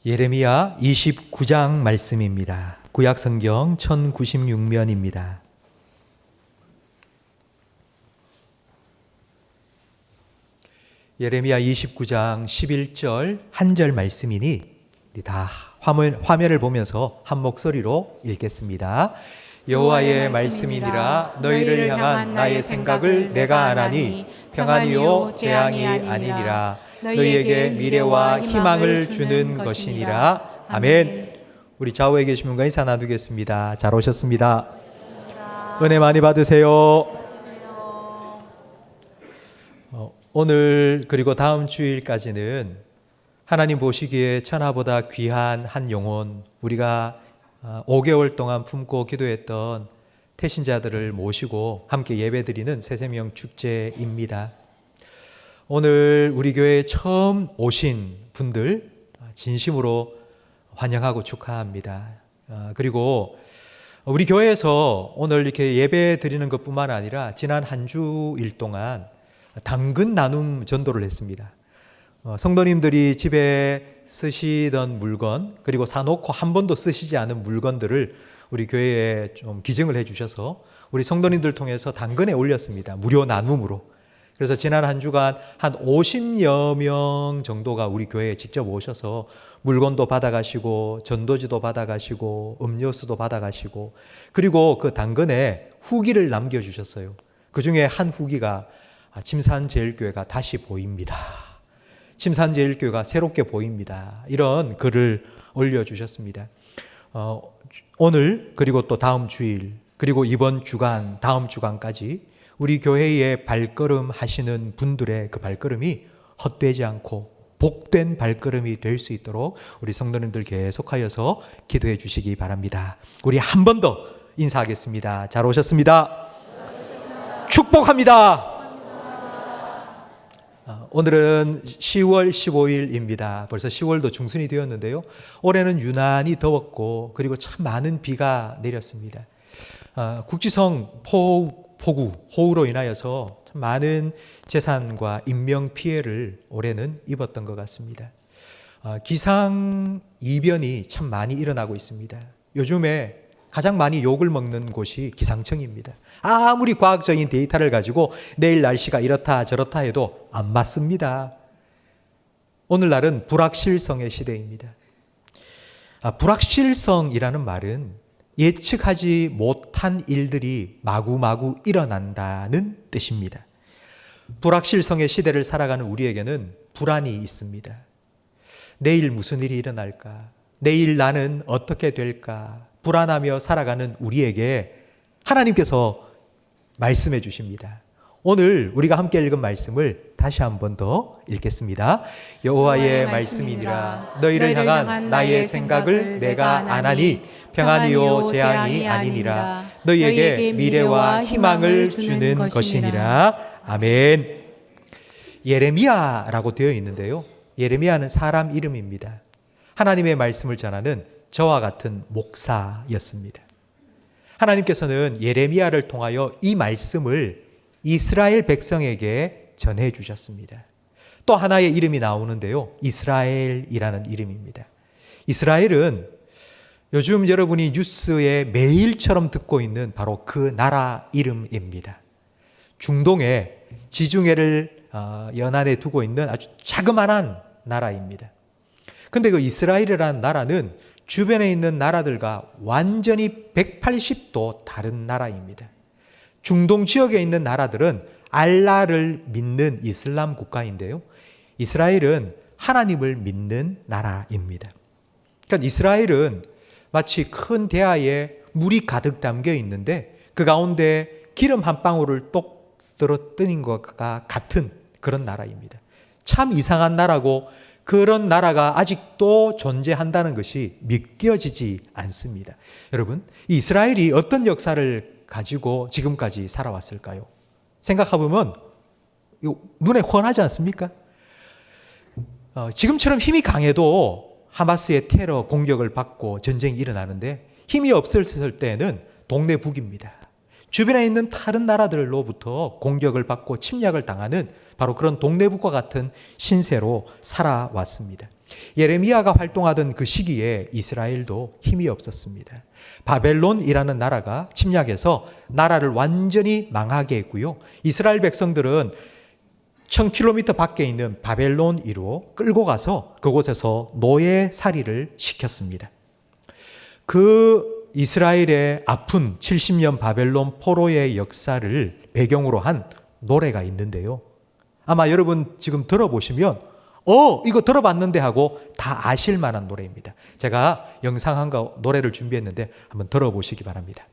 예레미야 29장 말씀입니다. 구약성경 1096면입니다. 예레미야 29장 11절 한 절 말씀이니 우리 다 화면을 보면서 한 목소리로 읽겠습니다. 여호와의 말씀이니라. 너희를 향한 나의 생각을 내가 아나니 평안이요 재앙이 아니니라. 너희에게 미래와 희망을 주는 것이니라. 아멘. 우리 좌우에 계신 분과 인사 나누겠습니다. 잘 오셨습니다. 은혜 많이 받으세요. 오늘 그리고 다음 주일까지는 하나님 보시기에 천하보다 귀한 한 영혼, 우리가 5개월 동안 품고 기도했던 태신자들을 모시고 함께 예배드리는 새생명 축제입니다. 오늘 우리 교회에 처음 오신 분들 진심으로 환영하고 축하합니다. 그리고 우리 교회에서 오늘 이렇게 예배 드리는 것뿐만 아니라 지난 한 주일 동안 당근 나눔 전도를 했습니다. 성도님들이 집에 쓰시던 물건, 그리고 사놓고 한 번도 쓰시지 않은 물건들을 우리 교회에 좀 기증을 해주셔서 우리 성도님들 통해서 당근에 올렸습니다. 무료 나눔으로. 그래서 지난 한 주간 한 50여 명 정도가 우리 교회에 직접 오셔서 물건도 받아가시고 전도지도 받아가시고 음료수도 받아가시고, 그리고 그 당근에 후기를 남겨주셨어요. 그 중에 한 후기가 침산제일교회가 다시 보입니다. 침산제일교회가 새롭게 보입니다. 이런 글을 올려주셨습니다. 오늘 그리고 또 다음 주일 그리고 이번 주간 다음 주간까지 우리 교회에 발걸음 하시는 분들의 그 발걸음이 헛되지 않고 복된 발걸음이 될 수 있도록 우리 성도님들 계속하여서 기도해 주시기 바랍니다. 우리 한 번 더 인사하겠습니다. 잘 오셨습니다. 축복합니다. 오늘은 10월 15일입니다. 벌써 10월도 중순이 되었는데요. 올해는 유난히 더웠고 그리고 참 많은 비가 내렸습니다. 국지성 호우로 인하여서 참 많은 재산과 인명 피해를 올해는 입었던 것 같습니다. 기상이변이 참 많이 일어나고 있습니다. 요즘에 가장 많이 욕을 먹는 곳이 기상청입니다. 아무리 과학적인 데이터를 가지고 내일 날씨가 이렇다 저렇다 해도 안 맞습니다. 오늘날은 불확실성의 시대입니다. 불확실성이라는 말은 예측하지 못한 일들이 마구마구 일어난다는 뜻입니다. 불확실성의 시대를 살아가는 우리에게는 불안이 있습니다. 내일 무슨 일이 일어날까? 내일 나는 어떻게 될까? 불안하며 살아가는 우리에게 하나님께서 말씀해 주십니다. 오늘 우리가 함께 읽은 말씀을 다시 한 번 더 읽겠습니다. 여호와의 말씀이니라. 너희를 향한 나의 생각을 내가 아나니 평안이요 재앙이 아니니라. 너희에게 미래와 희망을 주는 것이니라. 아멘. 예레미야라고 되어 있는데요. 예레미야는 사람 이름입니다. 하나님의 말씀을 전하는 저와 같은 목사였습니다. 하나님께서는 예레미야를 통하여 이 말씀을 이스라엘 백성에게 전해 주셨습니다. 또 하나의 이름이 나오는데요. 이스라엘이라는 이름입니다. 이스라엘은 요즘 여러분이 뉴스에 매일처럼 듣고 있는 바로 그 나라 이름입니다. 중동에 지중해를 연안에 두고 있는 아주 자그마한 나라입니다. 근데 그 이스라엘이라는 나라는 주변에 있는 나라들과 완전히 180도 다른 나라입니다. 중동 지역에 있는 나라들은 알라를 믿는 이슬람 국가인데요. 이스라엘은 하나님을 믿는 나라입니다. 그러니까 이스라엘은 마치 큰 대야에 물이 가득 담겨 있는데 그 가운데 기름 한 방울을 똑 떨어뜨린 것과 같은 그런 나라입니다. 참 이상한 나라고 그런 나라가 아직도 존재한다는 것이 믿겨지지 않습니다. 여러분, 이 이스라엘이 어떤 역사를 가지고 지금까지 살아왔을까요? 생각해보면 눈에 훤하지 않습니까? 지금처럼 힘이 강해도 하마스의 테러 공격을 받고 전쟁이 일어나는데 힘이 없을 때는 동네 북입니다. 주변에 있는 다른 나라들로부터 공격을 받고 침략을 당하는 바로 그런 동네북과 같은 신세로 살아왔습니다. 예레미야가 활동하던 그 시기에 이스라엘도 힘이 없었습니다. 바벨론이라는 나라가 침략해서 나라를 완전히 망하게 했고요. 이스라엘 백성들은 1000km 밖에 있는 바벨론으로 끌고 가서 그곳에서 노예살이를 시켰습니다. 그 이스라엘의 아픈 70년 바벨론 포로의 역사를 배경으로 한 노래가 있는데요. 아마 여러분 지금 들어보시면 이거 들어봤는데 하고 다 아실 만한 노래입니다. 제가 영상과 노래를 준비했는데 한번 들어보시기 바랍니다.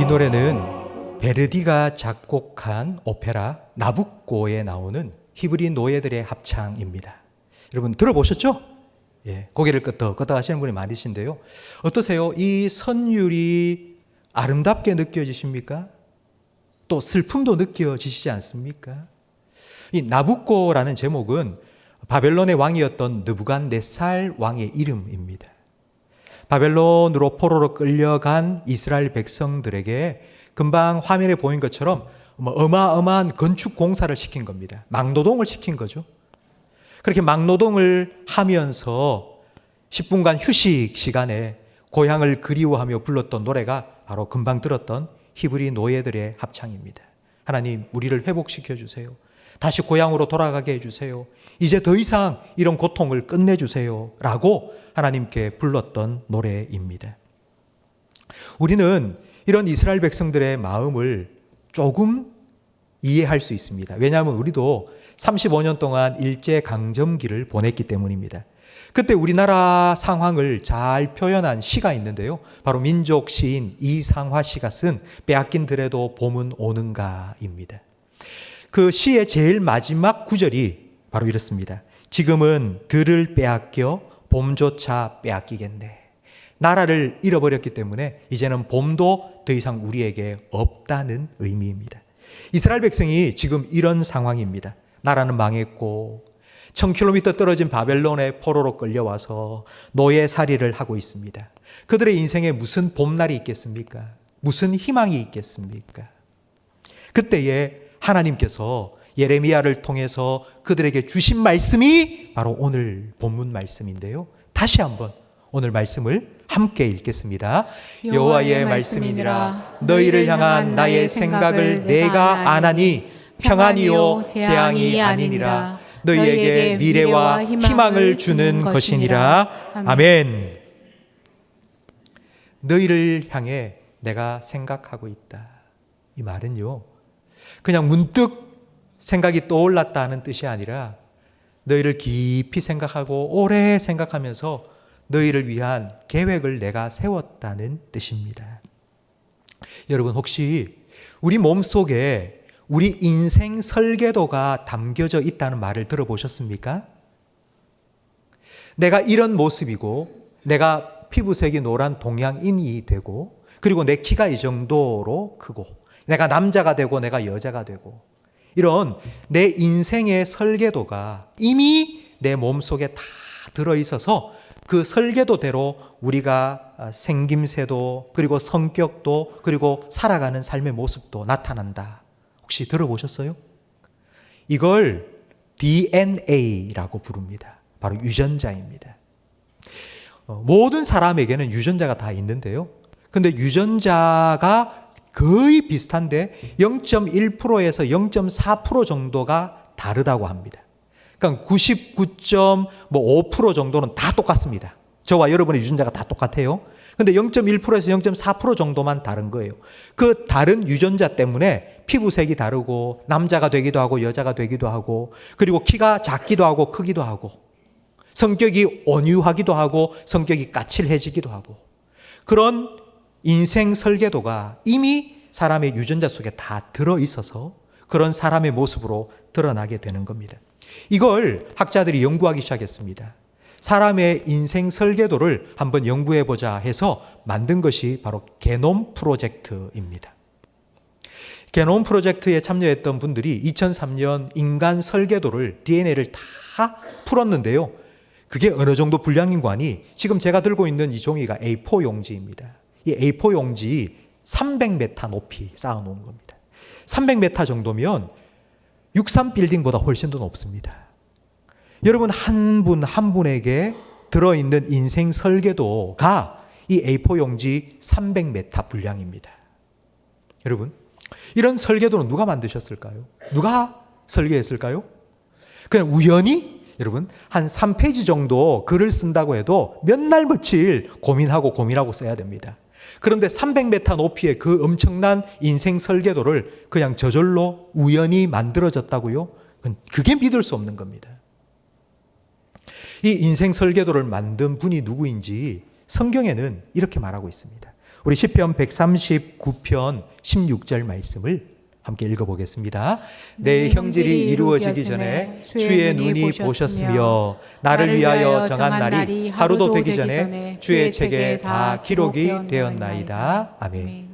이 노래는 베르디가 작곡한 오페라 나부코에 나오는 히브리 노예들의 합창입니다. 여러분 들어보셨죠? 예, 고개를 끄덕끄덕 하시는 분이 많으신데요. 어떠세요? 이 선율이 아름답게 느껴지십니까? 또 슬픔도 느껴지시지 않습니까? 이 나부코라는 제목은 바벨론의 왕이었던 느부갓네살 왕의 이름입니다. 바벨론으로 포로로 끌려간 이스라엘 백성들에게 금방 화면에 보인 것처럼 어마어마한 건축 공사를 시킨 겁니다. 막노동을 시킨 거죠. 그렇게 막노동을 하면서 10분간 휴식 시간에 고향을 그리워하며 불렀던 노래가 바로 금방 들었던 히브리 노예들의 합창입니다. 하나님, 우리를 회복시켜 주세요. 다시 고향으로 돌아가게 해주세요. 이제 더 이상 이런 고통을 끝내주세요. 라고 하나님께 불렀던 노래입니다. 우리는 이런 이스라엘 백성들의 마음을 조금 이해할 수 있습니다. 왜냐하면 우리도 35년 동안 일제강점기를 보냈기 때문입니다. 그때 우리나라 상황을 잘 표현한 시가 있는데요. 바로 민족 시인 이상화 씨가 쓴 빼앗긴 들에도 봄은 오는가입니다. 그 시의 제일 마지막 구절이 바로 이렇습니다. 지금은 들을 빼앗겨 봄조차 빼앗기겠네. 나라를 잃어버렸기 때문에 이제는 봄도 더 이상 우리에게 없다는 의미입니다. 이스라엘 백성이 지금 이런 상황입니다. 나라는 망했고 1000km 떨어진 바벨론의 포로로 끌려와서 노예살이를 하고 있습니다. 그들의 인생에 무슨 봄날이 있겠습니까? 무슨 희망이 있겠습니까? 그때에 하나님께서 예레미야를 통해서 그들에게 주신 말씀이 바로 오늘 본문 말씀인데요. 다시 한번 오늘 말씀을 함께 읽겠습니다. 여호와의 말씀이니라. 너희를 향한 나의 생각을 내가 아나니 평안이요 재앙이 아니니라. 너희에게 미래와 희망을 주는 것이니라. 아멘. 너희를 향해 내가 생각하고 있다. 이 말은요, 그냥 문득 생각이 떠올랐다 하는 뜻이 아니라 너희를 깊이 생각하고 오래 생각하면서 너희를 위한 계획을 내가 세웠다는 뜻입니다. 여러분, 혹시 우리 몸속에 우리 인생 설계도가 담겨져 있다는 말을 들어보셨습니까? 내가 이런 모습이고 내가 피부색이 노란 동양인이 되고 그리고 내 키가 이 정도로 크고 내가 남자가 되고 내가 여자가 되고 이런 내 인생의 설계도가 이미 내 몸속에 다 들어있어서 그 설계도대로 우리가 생김새도 그리고 성격도 그리고 살아가는 삶의 모습도 나타난다. 혹시 들어보셨어요? 이걸 DNA라고 부릅니다. 바로 유전자입니다. 모든 사람에게는 유전자가 다 있는데요. 근데 유전자가 거의 비슷한데 0.1%에서 0.4% 정도가 다르다고 합니다. 그러니까 99.5% 정도는 다 똑같습니다. 저와 여러분의 유전자가 다 똑같아요. 근데 0.1%에서 0.4% 정도만 다른 거예요. 그 다른 유전자 때문에 피부색이 다르고 남자가 되기도 하고 여자가 되기도 하고 그리고 키가 작기도 하고 크기도 하고 성격이 온유하기도 하고 성격이 까칠해지기도 하고 그런 인생 설계도가 이미 사람의 유전자 속에 다 들어있어서 그런 사람의 모습으로 드러나게 되는 겁니다. 이걸 학자들이 연구하기 시작했습니다. 사람의 인생 설계도를 한번 연구해보자 해서 만든 것이 바로 게놈 프로젝트입니다. 게놈 프로젝트에 참여했던 분들이 2003년 인간 설계도를 DNA를 다 풀었는데요. 그게 어느 정도 분량인관이 지금 제가 들고 있는 이 종이가 A4 용지입니다. 이 A4 용지 300m 높이 쌓아놓은 겁니다. 300m 정도면 63빌딩보다 훨씬 더 높습니다. 여러분 한 분 한 분에게 들어있는 인생 설계도가 이 A4 용지 300m 분량입니다. 여러분 이런 설계도는 누가 만드셨을까요? 누가 설계했을까요? 그냥 우연히 여러분 한 3페이지 정도 글을 쓴다고 해도 몇 날 며칠 고민하고 써야 됩니다. 그런데 300m 높이의 그 엄청난 인생 설계도를 그냥 저절로 우연히 만들어졌다고요? 그게 믿을 수 없는 겁니다. 이 인생 설계도를 만든 분이 누구인지 성경에는 이렇게 말하고 있습니다. 우리 시편 139편 16절 말씀을 함께 읽어보겠습니다. 내 형질이 이루어지기 전에 주의 눈이 보셨으며 나를 위하여 정한 날이 하루도 되기 전에 주의 책에 다 기록이 되었나이다. 아멘.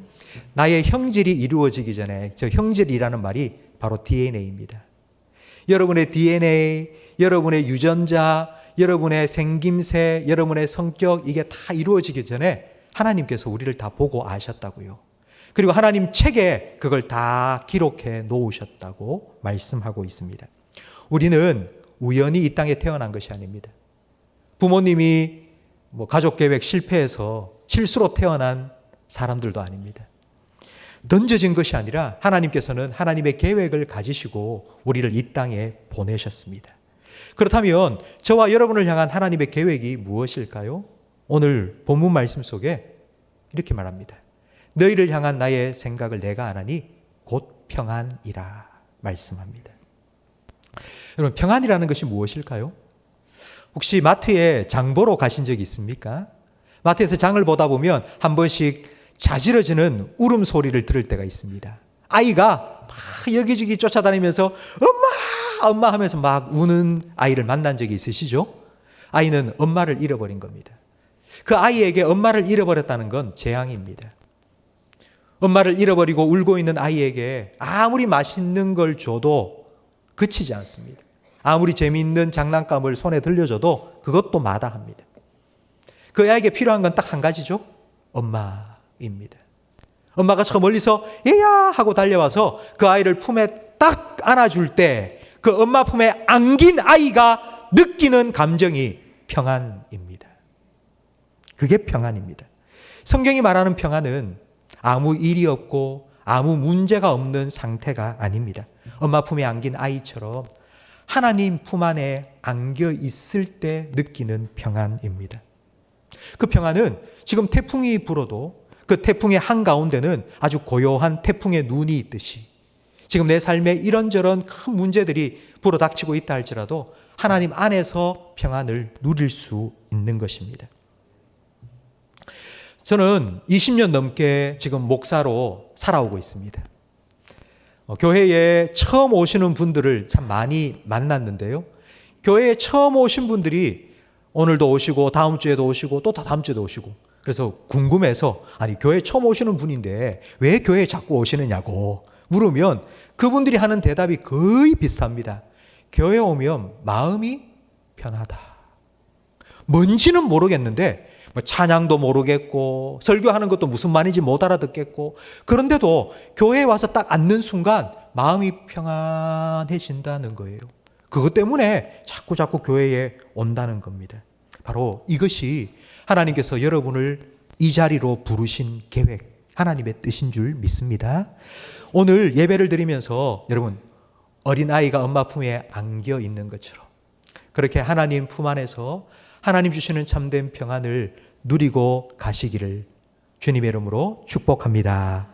나의 형질이 이루어지기 전에, 저 형질이라는 말이 바로 DNA입니다. 여러분의 DNA, 여러분의 유전자, 여러분의 생김새, 여러분의 성격 이게 다 이루어지기 전에 하나님께서 우리를 다 보고 아셨다고요. 그리고 하나님 책에 그걸 다 기록해 놓으셨다고 말씀하고 있습니다. 우리는 우연히 이 땅에 태어난 것이 아닙니다. 부모님이 가족 계획 실패해서 실수로 태어난 사람들도 아닙니다. 던져진 것이 아니라 하나님께서는 하나님의 계획을 가지시고 우리를 이 땅에 보내셨습니다. 그렇다면 저와 여러분을 향한 하나님의 계획이 무엇일까요? 오늘 본문 말씀 속에 이렇게 말합니다. 너희를 향한 나의 생각을 내가 아나니 곧 평안이라 말씀합니다. 여러분 평안이라는 것이 무엇일까요? 혹시 마트에 장 보러 가신 적이 있습니까? 마트에서 장을 보다 보면 한 번씩 자지러지는 울음소리를 들을 때가 있습니다. 아이가 막 여기저기 쫓아다니면서 엄마 하면서 막 우는 아이를 만난 적이 있으시죠? 아이는 엄마를 잃어버린 겁니다. 그 아이에게 엄마를 잃어버렸다는 건 재앙입니다. 엄마를 잃어버리고 울고 있는 아이에게 아무리 맛있는 걸 줘도 그치지 않습니다. 아무리 재미있는 장난감을 손에 들려줘도 그것도 마다합니다. 그 아이에게 필요한 건 딱 한 가지죠. 엄마입니다. 엄마가 저 멀리서 얘야 하고 달려와서 그 아이를 품에 딱 안아줄 때 그 엄마 품에 안긴 아이가 느끼는 감정이 평안입니다. 그게 평안입니다. 성경이 말하는 평안은 아무 일이 없고 아무 문제가 없는 상태가 아닙니다. 엄마 품에 안긴 아이처럼 하나님 품 안에 안겨 있을 때 느끼는 평안입니다. 그 평안은 지금 태풍이 불어도 그 태풍의 한가운데는 아주 고요한 태풍의 눈이 있듯이 지금 내 삶에 이런저런 큰 문제들이 불어닥치고 있다 할지라도 하나님 안에서 평안을 누릴 수 있는 것입니다. 저는 20년 넘게 지금 목사로 살아오고 있습니다. 교회에 처음 오시는 분들을 참 많이 만났는데요. 교회에 처음 오신 분들이 오늘도 오시고 다음 주에도 오시고 또 다음 주에도 오시고 그래서 궁금해서 아니 교회에 처음 오시는 분인데 왜 교회에 자꾸 오시느냐고 물으면 그분들이 하는 대답이 거의 비슷합니다. 교회에 오면 마음이 편하다. 뭔지는 모르겠는데 찬양도 모르겠고 설교하는 것도 무슨 말인지 못 알아듣겠고 그런데도 교회에 와서 딱 앉는 순간 마음이 평안해진다는 거예요. 그것 때문에 자꾸 교회에 온다는 겁니다. 바로 이것이 하나님께서 여러분을 이 자리로 부르신 계획, 하나님의 뜻인 줄 믿습니다. 오늘 예배를 드리면서 여러분 어린아이가 엄마 품에 안겨 있는 것처럼 그렇게 하나님 품 안에서 하나님 주시는 참된 평안을 누리고 가시기를 주님의 이름으로 축복합니다.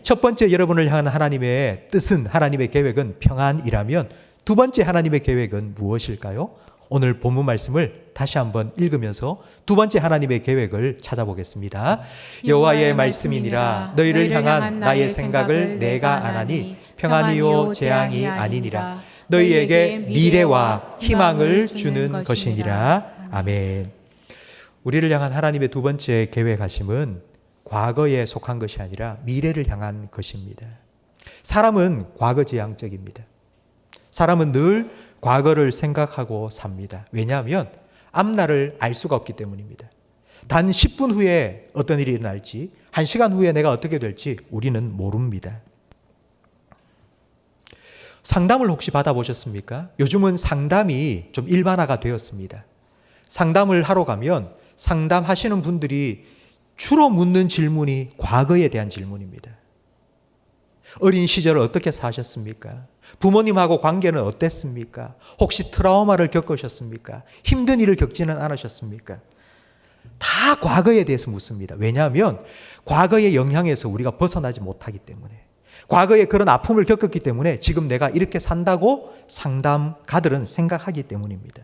첫 번째 여러분을 향한 하나님의 뜻은, 하나님의 계획은 평안이라면 두 번째 하나님의 계획은 무엇일까요? 오늘 본문 말씀을 다시 한번 읽으면서 두 번째 하나님의 계획을 찾아보겠습니다. 여호와의 말씀이니라 너희를 향한 나의 생각을 내가 아나니 평안이요 재앙이 아니니라 너희에게 미래와 희망을 주는 것이니라. 아멘. 우리를 향한 하나님의 두 번째 계획하심은 과거에 속한 것이 아니라 미래를 향한 것입니다. 사람은 과거지향적입니다. 사람은 늘 과거를 생각하고 삽니다. 왜냐하면 앞날을 알 수가 없기 때문입니다. 단 10분 후에 어떤 일이 일어날지, 1시간 후에 내가 어떻게 될지 우리는 모릅니다. 상담을 혹시 받아보셨습니까? 요즘은 상담이 좀 일반화가 되었습니다. 상담을 하러 가면 상담하시는 분들이 주로 묻는 질문이 과거에 대한 질문입니다. 어린 시절을 어떻게 사셨습니까? 부모님하고 관계는 어땠습니까? 혹시 트라우마를 겪으셨습니까? 힘든 일을 겪지는 않으셨습니까? 다 과거에 대해서 묻습니다. 왜냐하면 과거의 영향에서 우리가 벗어나지 못하기 때문에, 과거에 그런 아픔을 겪었기 때문에 지금 내가 이렇게 산다고 상담가들은 생각하기 때문입니다.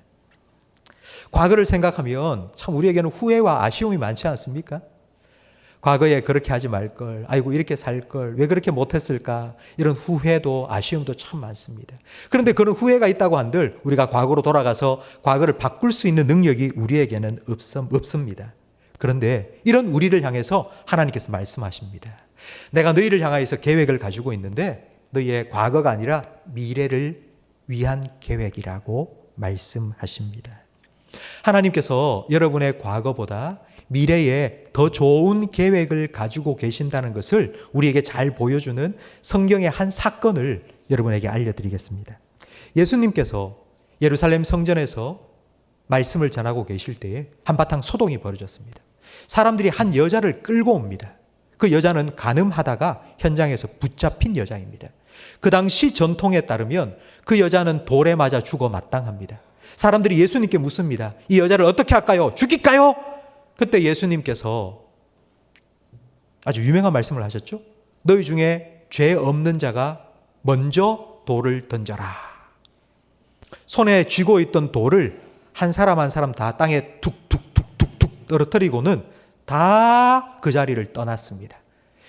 과거를 생각하면 참 우리에게는 후회와 아쉬움이 많지 않습니까? 과거에 그렇게 하지 말걸, 아이고 이렇게 살걸, 왜 그렇게 못했을까, 이런 후회도 아쉬움도 참 많습니다. 그런데 그런 후회가 있다고 한들 우리가 과거로 돌아가서 과거를 바꿀 수 있는 능력이 우리에게는 없습니다. 그런데 이런 우리를 향해서 하나님께서 말씀하십니다. 내가 너희를 향하여서 계획을 가지고 있는데 너희의 과거가 아니라 미래를 위한 계획이라고 말씀하십니다. 하나님께서 여러분의 과거보다 미래에 더 좋은 계획을 가지고 계신다는 것을 우리에게 잘 보여주는 성경의 한 사건을 여러분에게 알려드리겠습니다. 예수님께서 예루살렘 성전에서 말씀을 전하고 계실 때에 한바탕 소동이 벌어졌습니다. 사람들이 한 여자를 끌고 옵니다. 그 여자는 간음하다가 현장에서 붙잡힌 여자입니다. 그 당시 전통에 따르면 그 여자는 돌에 맞아 죽어 마땅합니다. 사람들이 예수님께 묻습니다. 이 여자를 어떻게 할까요? 죽일까요? 그때 예수님께서 아주 유명한 말씀을 하셨죠. 너희 중에 죄 없는 자가 먼저 돌을 던져라. 손에 쥐고 있던 돌을 한 사람 한 사람 다 땅에 툭툭툭툭툭 떨어뜨리고는 다 그 자리를 떠났습니다.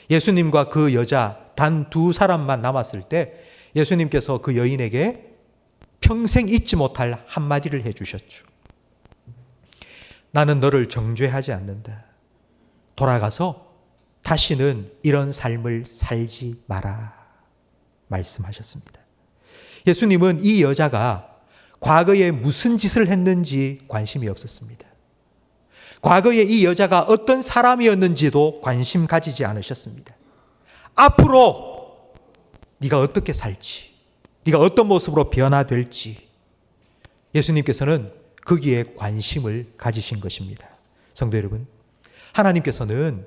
예수님과 그 여자 단 두 사람만 남았을 때 예수님께서 그 여인에게 평생 잊지 못할 한마디를 해주셨죠. 나는 너를 정죄하지 않는다. 돌아가서 다시는 이런 삶을 살지 마라. 말씀하셨습니다. 예수님은 이 여자가 과거에 무슨 짓을 했는지 관심이 없었습니다. 과거에 이 여자가 어떤 사람이었는지도 관심 가지지 않으셨습니다. 앞으로 네가 어떻게 살지, 네가 어떤 모습으로 변화될지 예수님께서는 거기에 관심을 가지신 것입니다. 성도 여러분, 하나님께서는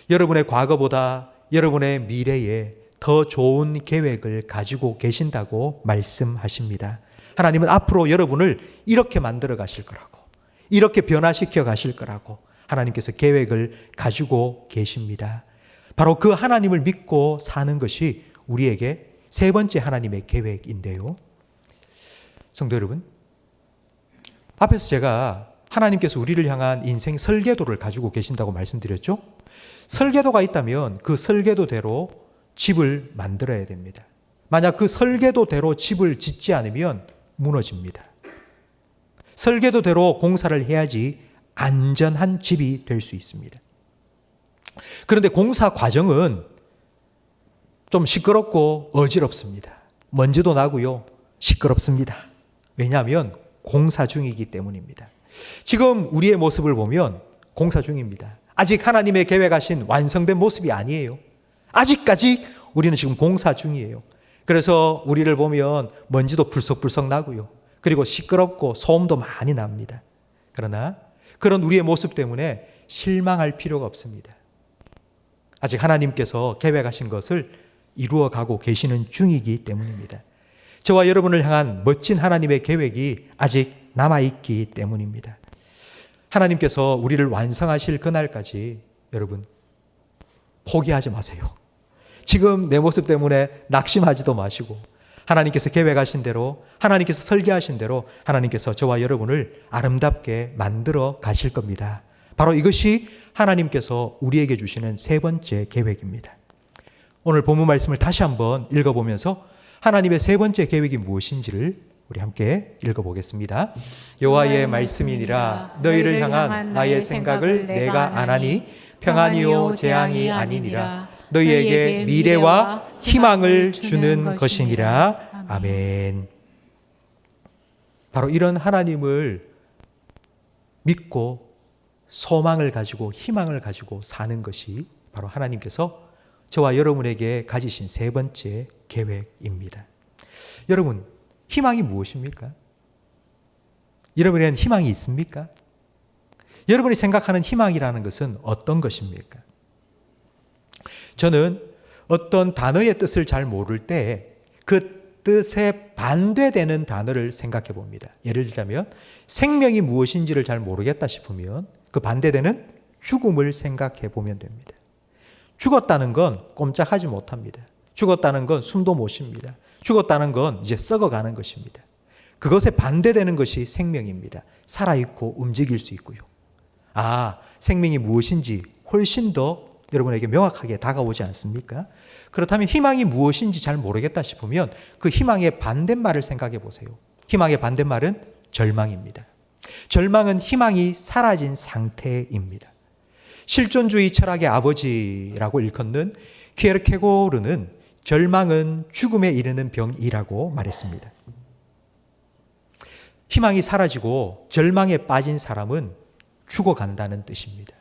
여러분의 과거보다 여러분의 미래에 더 좋은 계획을 가지고 계신다고 말씀하십니다. 하나님은 앞으로 여러분을 이렇게 만들어 가실 거라고, 이렇게 변화시켜 가실 거라고 하나님께서 계획을 가지고 계십니다. 바로 그 하나님을 믿고 사는 것이 우리에게 세 번째 하나님의 계획인데요. 성도 여러분, 앞에서 제가 하나님께서 우리를 향한 인생 설계도를 가지고 계신다고 말씀드렸죠. 설계도가 있다면 그 설계도대로 집을 만들어야 됩니다. 만약 그 설계도대로 집을 짓지 않으면 무너집니다. 설계도대로 공사를 해야지 안전한 집이 될 수 있습니다. 그런데 공사 과정은 좀 시끄럽고 어지럽습니다. 먼지도 나고요, 시끄럽습니다. 왜냐하면 공사 중이기 때문입니다. 지금 우리의 모습을 보면 공사 중입니다. 아직 하나님의 계획하신 완성된 모습이 아니에요. 아직까지 우리는 지금 공사 중이에요. 그래서 우리를 보면 먼지도 불썩불썩 나고요, 그리고 시끄럽고 소음도 많이 납니다. 그러나 그런 우리의 모습 때문에 실망할 필요가 없습니다. 아직 하나님께서 계획하신 것을 이루어가고 계시는 중이기 때문입니다. 저와 여러분을 향한 멋진 하나님의 계획이 아직 남아있기 때문입니다. 하나님께서 우리를 완성하실 그날까지 여러분 포기하지 마세요. 지금 내 모습 때문에 낙심하지도 마시고 하나님께서 계획하신 대로, 하나님께서 설계하신 대로 하나님께서 저와 여러분을 아름답게 만들어 가실 겁니다. 바로 이것이 하나님께서 우리에게 주시는 세 번째 계획입니다. 오늘 본문 말씀을 다시 한번 읽어보면서 하나님의 세 번째 계획이 무엇인지를 우리 함께 읽어보겠습니다. 여호와의 말씀이니라 너희를 향한 나의 생각을 내가 아나니 평안이요 재앙이 아니니라 너희에게 미래와 희망을 주는 것이니라. 아멘. 바로 이런 하나님을 믿고 소망을 가지고 희망을 가지고 사는 것이 바로 하나님께서 저와 여러분에게 가지신 세 번째 계획입니다. 여러분, 희망이 무엇입니까? 여러분에게는 희망이 있습니까? 여러분이 생각하는 희망이라는 것은 어떤 것입니까? 저는 어떤 단어의 뜻을 잘 모를 때 그 뜻에 반대되는 단어를 생각해 봅니다. 예를 들자면 생명이 무엇인지를 잘 모르겠다 싶으면 그 반대되는 죽음을 생각해 보면 됩니다. 죽었다는 건 꼼짝하지 못합니다. 죽었다는 건 숨도 못 쉽니다. 죽었다는 건 이제 썩어가는 것입니다. 그것에 반대되는 것이 생명입니다. 살아있고 움직일 수 있고요. 생명이 무엇인지 훨씬 더 여러분에게 명확하게 다가오지 않습니까? 그렇다면 희망이 무엇인지 잘 모르겠다 싶으면 그 희망의 반대말을 생각해 보세요. 희망의 반대말은 절망입니다. 절망은 희망이 사라진 상태입니다. 실존주의 철학의 아버지라고 일컫는 키에르케고르는 절망은 죽음에 이르는 병이라고 말했습니다. 희망이 사라지고 절망에 빠진 사람은 죽어간다는 뜻입니다.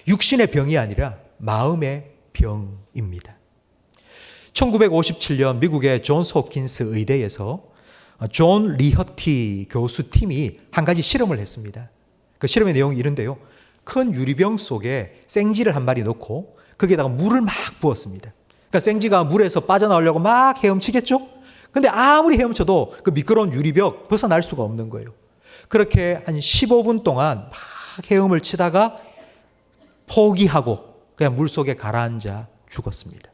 육신의 병이 아니라 마음의 병입니다. 1957년 미국의 존스 홉킨스 의대에서 존 리허티 교수 팀이 한 가지 실험을 했습니다. 그 실험의 내용이 이런데요. 큰 유리병 속에 생쥐를 한 마리 넣고 거기에다가 물을 막 부었습니다. 그러니까 생쥐가 물에서 빠져나오려고 막 헤엄치겠죠? 근데 아무리 헤엄쳐도 그 미끄러운 유리벽 벗어날 수가 없는 거예요. 그렇게 한 15분 동안 막 헤엄을 치다가 포기하고 그냥 물속에 가라앉아 죽었습니다.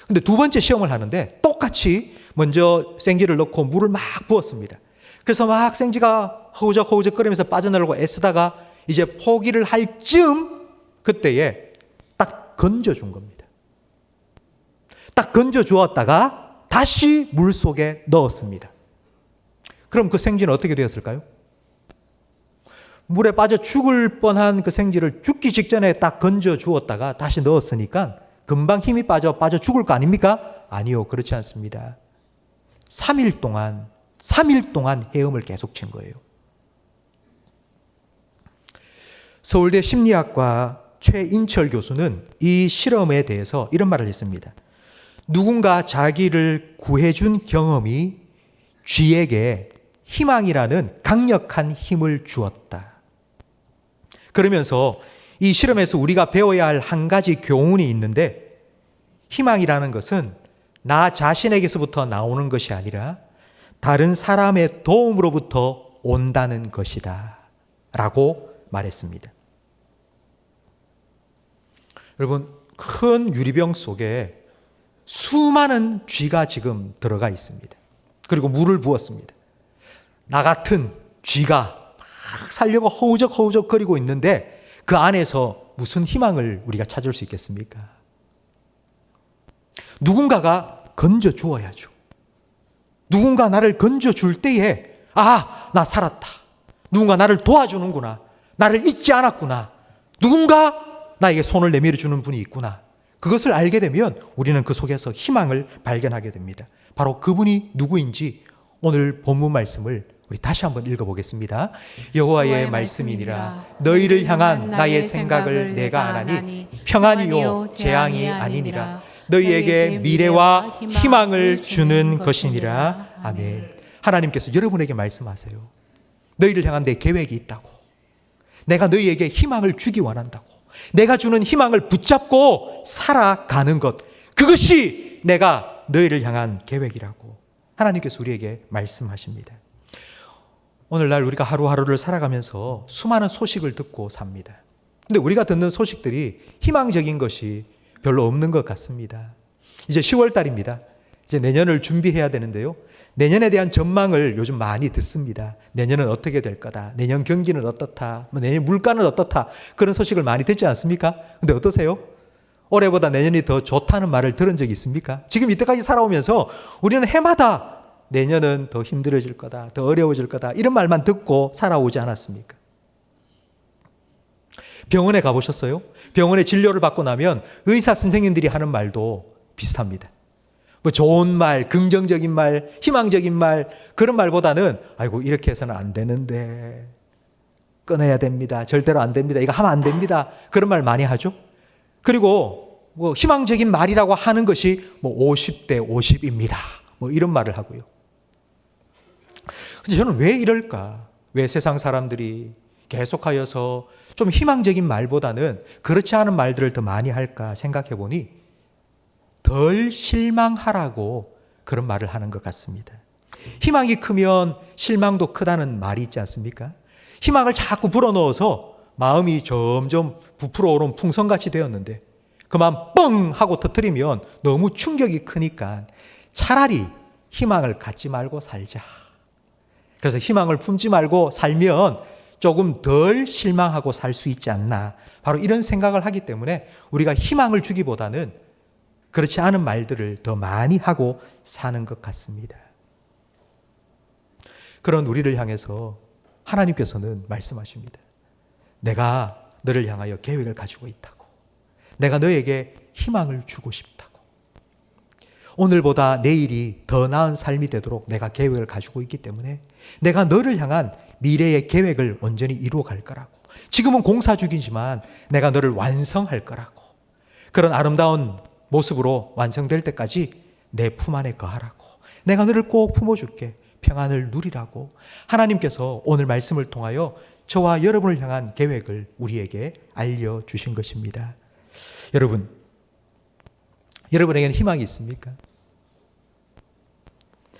근데 두 번째 시험을 하는데 똑같이 먼저 생쥐를 넣고 물을 막 부었습니다. 그래서 막 생쥐가 허우적허우적거리면서 빠져나오려고 애쓰다가 이제 포기를 할 즈음 그때에 딱 건져준 겁니다. 딱 건져주었다가 다시 물속에 넣었습니다. 그럼 그 생쥐는 어떻게 되었을까요? 물에 빠져 죽을 뻔한 그 생쥐를 죽기 직전에 딱 건져 주었다가 다시 넣었으니까 금방 힘이 빠져 죽을 거 아닙니까? 아니요, 그렇지 않습니다. 3일 동안 헤엄을 계속 친 거예요. 서울대 심리학과 최인철 교수는 이 실험에 대해서 이런 말을 했습니다. 누군가 자기를 구해준 경험이 쥐에게 희망이라는 강력한 힘을 주었다. 그러면서 이 실험에서 우리가 배워야 할 한 가지 교훈이 있는데 희망이라는 것은 나 자신에게서부터 나오는 것이 아니라 다른 사람의 도움으로부터 온다는 것이다 라고 말했습니다. 여러분, 큰 유리병 속에 수많은 쥐가 지금 들어가 있습니다. 그리고 물을 부었습니다. 나 같은 쥐가 막 살려고 허우적 거리고 있는데 그 안에서 무슨 희망을 우리가 찾을 수 있겠습니까? 누군가가 건져 주어야죠. 누군가 나를 건져 줄 때에 나 살았다. 누군가 나를 도와주는구나. 나를 잊지 않았구나. 누군가 나에게 손을 내밀어 주는 분이 있구나. 그것을 알게 되면 우리는 그 속에서 희망을 발견하게 됩니다. 바로 그분이 누구인지 오늘 본문 말씀을 우리 다시 한번 읽어보겠습니다. 여호와의 말씀이니라 너희를 향한 나의 생각을 내가 아나니 평안이요 재앙이 아니니라 너희에게 미래와 희망을 주는 것이니라. 아멘. 하나님께서 여러분에게 말씀하세요. 너희를 향한 내 계획이 있다고. 내가 너희에게 희망을 주기 원한다고. 내가 주는 희망을 붙잡고 살아가는 것, 그것이 내가 너희를 향한 계획이라고 하나님께서 우리에게 말씀하십니다. 오늘날 우리가 하루하루를 살아가면서 수많은 소식을 듣고 삽니다. 근데 우리가 듣는 소식들이 희망적인 것이 별로 없는 것 같습니다. 이제 10월 달입니다. 이제 내년을 준비해야 되는데요. 내년에 대한 전망을 요즘 많이 듣습니다. 내년은 어떻게 될 거다. 내년 경기는 어떻다. 내년 물가는 어떻다. 그런 소식을 많이 듣지 않습니까? 근데 어떠세요? 올해보다 내년이 더 좋다는 말을 들은 적이 있습니까? 지금 이때까지 살아오면서 우리는 해마다 내년은 더 힘들어질 거다. 더 어려워질 거다. 이런 말만 듣고 살아오지 않았습니까? 병원에 가보셨어요? 병원에 진료를 받고 나면 의사 선생님들이 하는 말도 비슷합니다. 뭐 좋은 말, 긍정적인 말, 희망적인 말, 그런 말보다는 아이고 이렇게 해서는 안 되는데 끊어야 됩니다. 절대로 안 됩니다. 이거 하면 안 됩니다. 그런 말 많이 하죠. 그리고 뭐 희망적인 말이라고 하는 것이 뭐 50대 50입니다. 뭐 이런 말을 하고요. 그래서 저는 왜 이럴까? 왜 세상 사람들이 계속하여서 좀 희망적인 말보다는 그렇지 않은 말들을 더 많이 할까 생각해 보니 덜 실망하라고 그런 말을 하는 것 같습니다. 희망이 크면 실망도 크다는 말이 있지 않습니까? 희망을 자꾸 불어넣어서 마음이 점점 부풀어 오른 풍선같이 되었는데 그만 뻥 하고 터뜨리면 너무 충격이 크니까 차라리 희망을 갖지 말고 살자. 그래서 희망을 품지 말고 살면 조금 덜 실망하고 살 수 있지 않나. 바로 이런 생각을 하기 때문에 우리가 희망을 주기보다는 그렇지 않은 말들을 더 많이 하고 사는 것 같습니다. 그런 우리를 향해서 하나님께서는 말씀하십니다. 내가 너를 향하여 계획을 가지고 있다고. 내가 너에게 희망을 주고 싶다고. 오늘보다 내일이 더 나은 삶이 되도록 내가 계획을 가지고 있기 때문에 내가 너를 향한 미래의 계획을 온전히 이루어 갈 거라고. 지금은 공사 중이지만 내가 너를 완성할 거라고. 그런 아름다운 모습으로 완성될 때까지 내 품 안에 거하라고. 내가 너를 꼭 품어줄게. 평안을 누리라고. 하나님께서 오늘 말씀을 통하여 저와 여러분을 향한 계획을 우리에게 알려주신 것입니다. 여러분에게는 희망이 있습니까?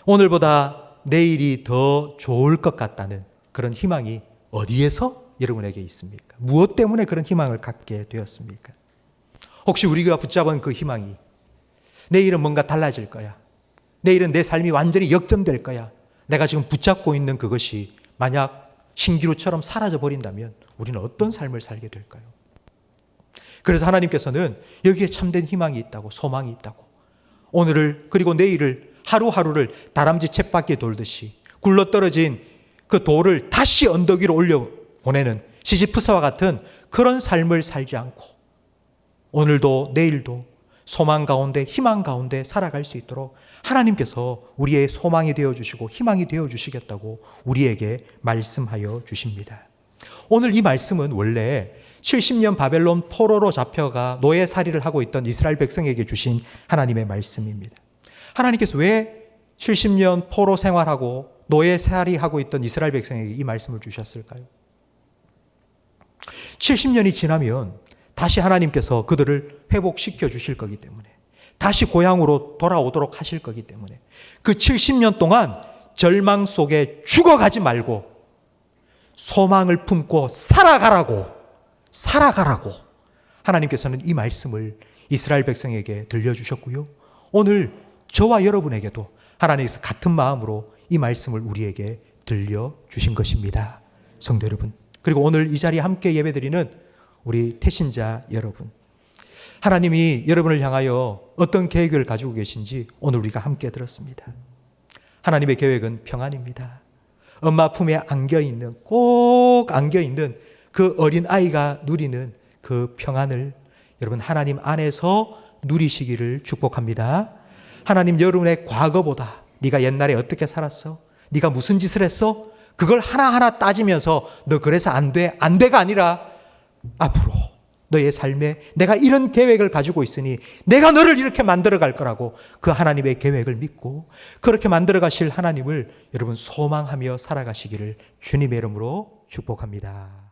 오늘보다 내일이 더 좋을 것 같다는 그런 희망이 어디에서 여러분에게 있습니까? 무엇 때문에 그런 희망을 갖게 되었습니까? 혹시 우리가 붙잡은 그 희망이 내일은 뭔가 달라질 거야. 내일은 내 삶이 완전히 역전될 거야. 내가 지금 붙잡고 있는 그것이 만약 신기루처럼 사라져 버린다면 우리는 어떤 삶을 살게 될까요? 그래서 하나님께서는 여기에 참된 희망이 있다고, 소망이 있다고, 오늘을 그리고 내일을 하루하루를 다람쥐 쳇바퀴 돌듯이 굴러떨어진 그 돌을 다시 언덕 위로 올려 보내는 시지프스와 같은 그런 삶을 살지 않고 오늘도 내일도 소망 가운데 희망 가운데 살아갈 수 있도록 하나님께서 우리의 소망이 되어주시고 희망이 되어주시겠다고 우리에게 말씀하여 주십니다. 오늘 이 말씀은 원래 70년 바벨론 포로로 잡혀가 노예살이를 하고 있던 이스라엘 백성에게 주신 하나님의 말씀입니다. 하나님께서 왜 70년 포로 생활하고 노예살이하고 있던 이스라엘 백성에게 이 말씀을 주셨을까요? 70년이 지나면 다시 하나님께서 그들을 회복시켜 주실 거기 때문에, 다시 고향으로 돌아오도록 하실 거기 때문에 그 70년 동안 절망 속에 죽어가지 말고 소망을 품고 살아가라고 하나님께서는 이 말씀을 이스라엘 백성에게 들려주셨고요. 오늘 저와 여러분에게도 하나님께서 같은 마음으로 이 말씀을 우리에게 들려주신 것입니다. 성도 여러분, 그리고 오늘 이 자리에 함께 예배드리는 우리 태신자 여러분, 하나님이 여러분을 향하여 어떤 계획을 가지고 계신지 오늘 우리가 함께 들었습니다. 하나님의 계획은 평안입니다. 엄마 품에 안겨있는, 꼭 안겨있는 그 어린 아이가 누리는 그 평안을 여러분 하나님 안에서 누리시기를 축복합니다. 하나님 여러분의 과거보다 네가 옛날에 어떻게 살았어? 네가 무슨 짓을 했어? 그걸 하나하나 따지면서 너 그래서 안 돼가 아니라 앞으로 너의 삶에 내가 이런 계획을 가지고 있으니 내가 너를 이렇게 만들어 갈 거라고 그 하나님의 계획을 믿고 그렇게 만들어 가실 하나님을 여러분 소망하며 살아가시기를 주님의 이름으로 축복합니다.